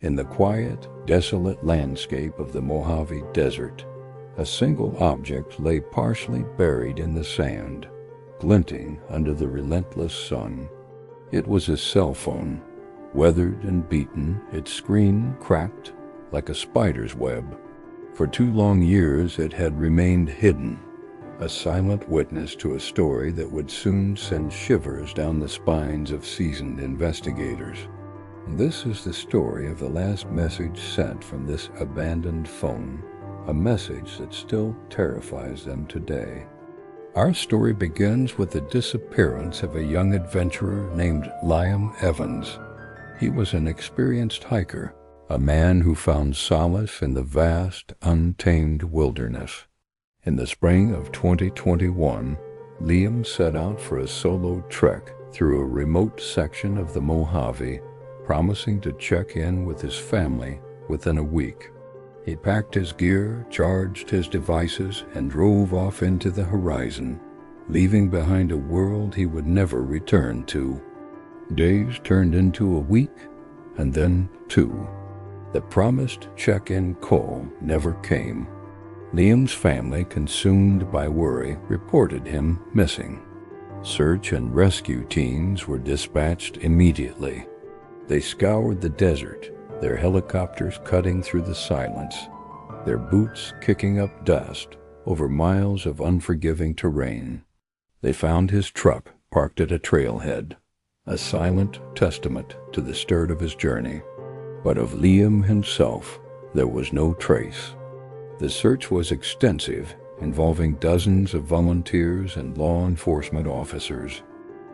In the quiet, desolate landscape of the Mojave Desert, a single object lay partially buried in the sand, glinting under the relentless sun. It was a cell phone, weathered and beaten, its screen cracked like a spider's web. For 2 long years it had remained hidden, a silent witness to a story that would soon send shivers down the spines of seasoned investigators. This is the story of the last message sent from this abandoned phone, a message that still terrifies them today. Our story begins with the disappearance of a young adventurer named Liam Evans. He was an experienced hiker, a man who found solace in the vast, untamed wilderness. In the spring of 2021, Liam set out for a solo trek through a remote section of the Mojave, promising to check in with his family within a week. He packed his gear, charged his devices, and drove off into the horizon, leaving behind a world he would never return to. Days turned into a week, and then 2. The promised check-in call never came. Liam's family, consumed by worry, reported him missing. Search and rescue teams were dispatched immediately. They scoured the desert, their helicopters cutting through the silence, their boots kicking up dust over miles of unforgiving terrain. They found his truck parked at a trailhead, a silent testament to the start of his journey. But of Liam himself, there was no trace. The search was extensive, involving dozens of volunteers and law enforcement officers.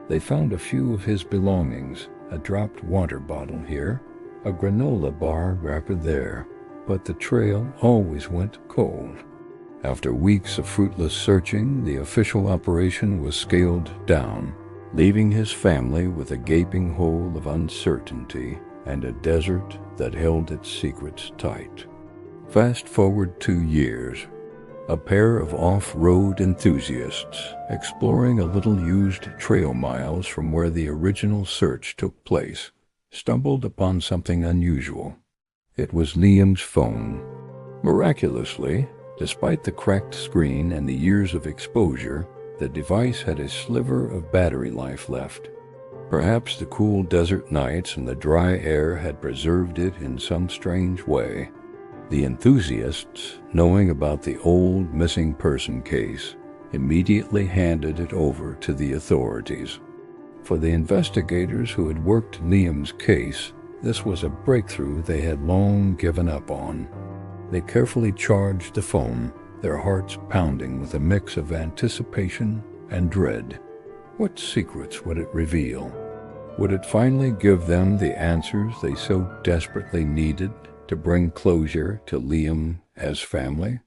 They found a few of his belongings, a dropped water bottle here, a granola bar wrapper there, but the trail always went cold. After weeks of fruitless searching, the official operation was scaled down, leaving his family with a gaping hole of uncertainty and a desert that held its secrets tight. Fast forward 2 years. A pair of off-road enthusiasts, exploring a little used trail miles from where the original search took place, stumbled upon something unusual. It was Liam's phone. Miraculously, despite the cracked screen and the years of exposure, the device had a sliver of battery life left. Perhaps the cool desert nights and the dry air had preserved it in some strange way. The enthusiasts, knowing about the old missing person case, immediately handed it over to the authorities. For the investigators who had worked Liam's case, this was a breakthrough they had long given up on. They carefully charged the phone, their hearts pounding with a mix of anticipation and dread. What secrets would it reveal? Would it finally give them the answers they so desperately needed to bring closure to Liam as family?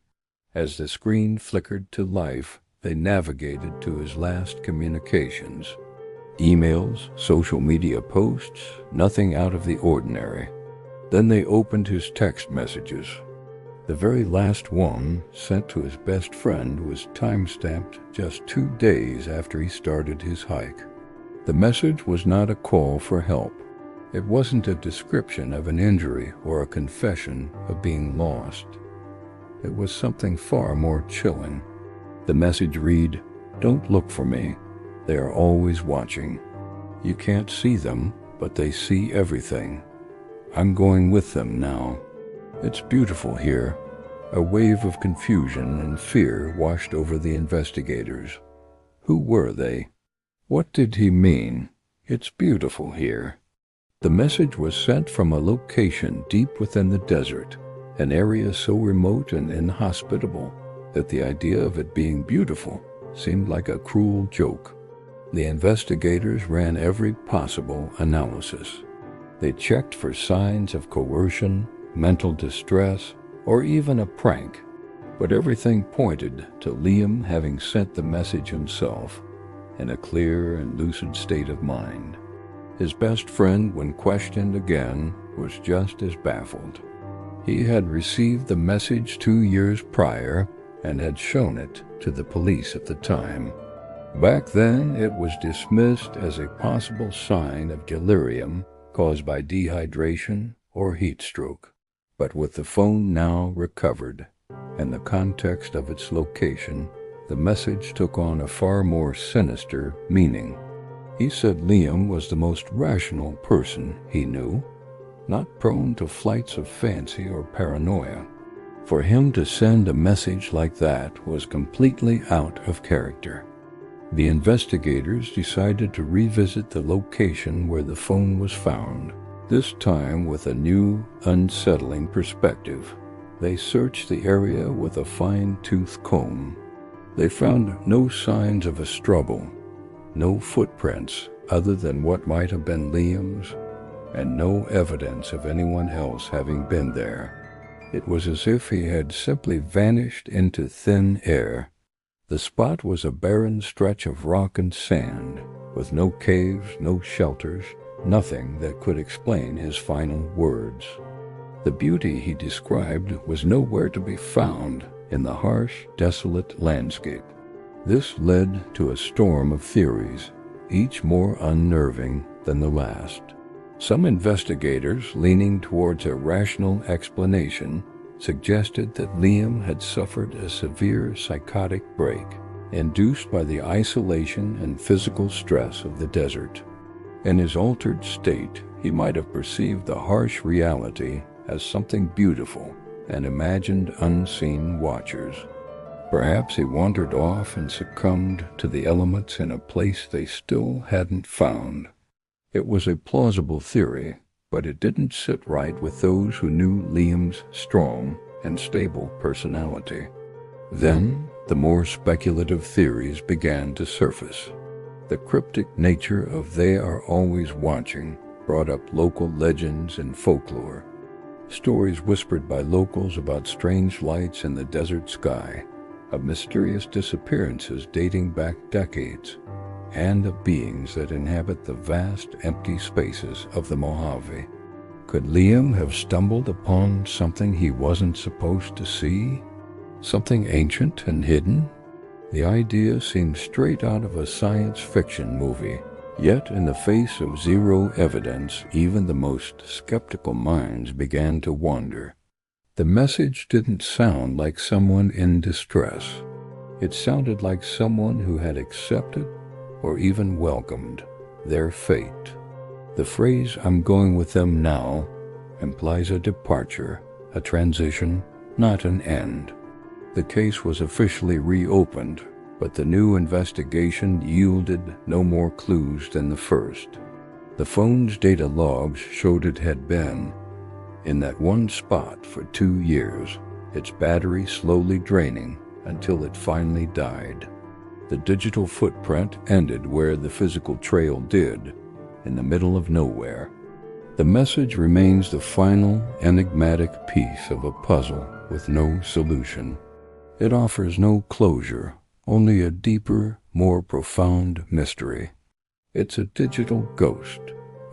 As the screen flickered to life, they navigated to his last communications. Emails, social media posts, nothing out of the ordinary. Then they opened his text messages. The very last one, sent to his best friend, was time-stamped just 2 days after he started his hike. The message was not a call for help. It wasn't a description of an injury or a confession of being lost. It was something far more chilling. The message read, "Don't look for me. They are always watching. You can't see them, but they see everything. I'm going with them now. It's beautiful here." A wave of confusion and fear washed over the investigators. Who were they? What did he mean? It's beautiful here. The message was sent from a location deep within the desert, an area so remote and inhospitable that the idea of it being beautiful seemed like a cruel joke. The investigators ran every possible analysis. They checked for signs of coercion, mental distress, or even a prank, but everything pointed to Liam having sent the message himself, in a clear and lucid state of mind. His best friend, when questioned again, was just as baffled. He had received the message 2 years prior and had shown it to the police at the time. Back then, it was dismissed as a possible sign of delirium caused by dehydration or heat stroke. But with the phone now recovered, and the context of its location, the message took on a far more sinister meaning. He said Liam was the most rational person he knew, not prone to flights of fancy or paranoia. For him to send a message like that was completely out of character. The investigators decided to revisit the location where the phone was found, this time with a new, unsettling perspective. They searched the area with a fine-tooth comb. They found no signs of a struggle, no footprints other than what might have been Liam's, and no evidence of anyone else having been there. It was as if he had simply vanished into thin air. The spot was a barren stretch of rock and sand, with no caves, no shelters, nothing that could explain his final words. The beauty he described was nowhere to be found in the harsh, desolate landscape. This led to a storm of theories, each more unnerving than the last. Some investigators, leaning towards a rational explanation, suggested that Liam had suffered a severe psychotic break, induced by the isolation and physical stress of the desert. In his altered state, he might have perceived the harsh reality as something beautiful and imagined unseen watchers. Perhaps he wandered off and succumbed to the elements in a place they still hadn't found. It was a plausible theory, but it didn't sit right with those who knew Liam's strong and stable personality. Then, the more speculative theories began to surface. The cryptic nature of "they are always watching" brought up local legends and folklore. Stories whispered by locals about strange lights in the desert sky, of mysterious disappearances dating back decades, and of beings that inhabit the vast empty spaces of the Mojave. Could Liam have stumbled upon something he wasn't supposed to see? Something ancient and hidden? The idea seemed straight out of a science fiction movie. Yet in the face of zero evidence, even the most skeptical minds began to wonder. The message didn't sound like someone in distress. It sounded like someone who had accepted or even welcomed their fate. The phrase "I'm going with them now" implies a departure, a transition, not an end. The case was officially reopened, but the new investigation yielded no more clues than the first. The phone's data logs showed it had been in that one spot for 2 years, its battery slowly draining until it finally died. The digital footprint ended where the physical trail did, in the middle of nowhere. The message remains the final, enigmatic piece of a puzzle with no solution. It offers no closure, only a deeper, more profound mystery. It's a digital ghost,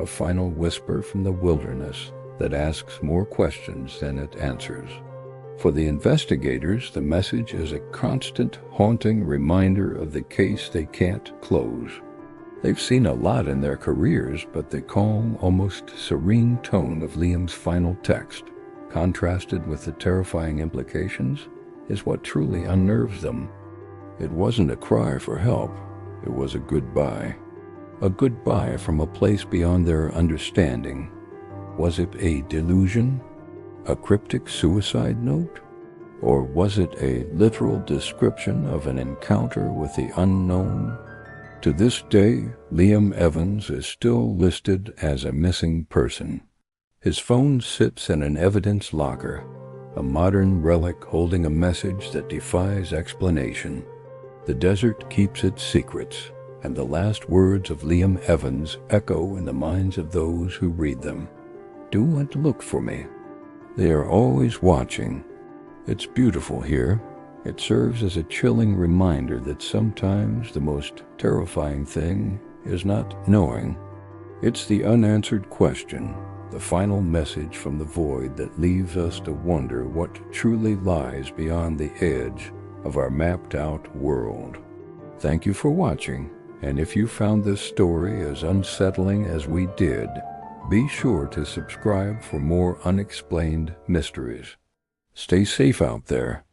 a final whisper from the wilderness that asks more questions than it answers. For the investigators, the message is a constant, haunting reminder of the case they can't close. They've seen a lot in their careers, but the calm, almost serene tone of Liam's final text, contrasted with the terrifying implications, is what truly unnerves them. It wasn't a cry for help, it was a goodbye. A goodbye from a place beyond their understanding. Was it a delusion? A cryptic suicide note? Or was it a literal description of an encounter with the unknown? To this day, Liam Evans is still listed as a missing person. His phone sits in an evidence locker, a modern relic holding a message that defies explanation. The desert keeps its secrets, and the last words of Liam Evans echo in the minds of those who read them. Do not look for me. They are always watching. It's beautiful here. It serves as a chilling reminder that sometimes the most terrifying thing is not knowing. It's the unanswered question, the final message from the void that leaves us to wonder what truly lies beyond the edge of our mapped-out world. Thank you for watching, and if you found this story as unsettling as we did, Be sure to subscribe for more unexplained mysteries. Stay safe out there.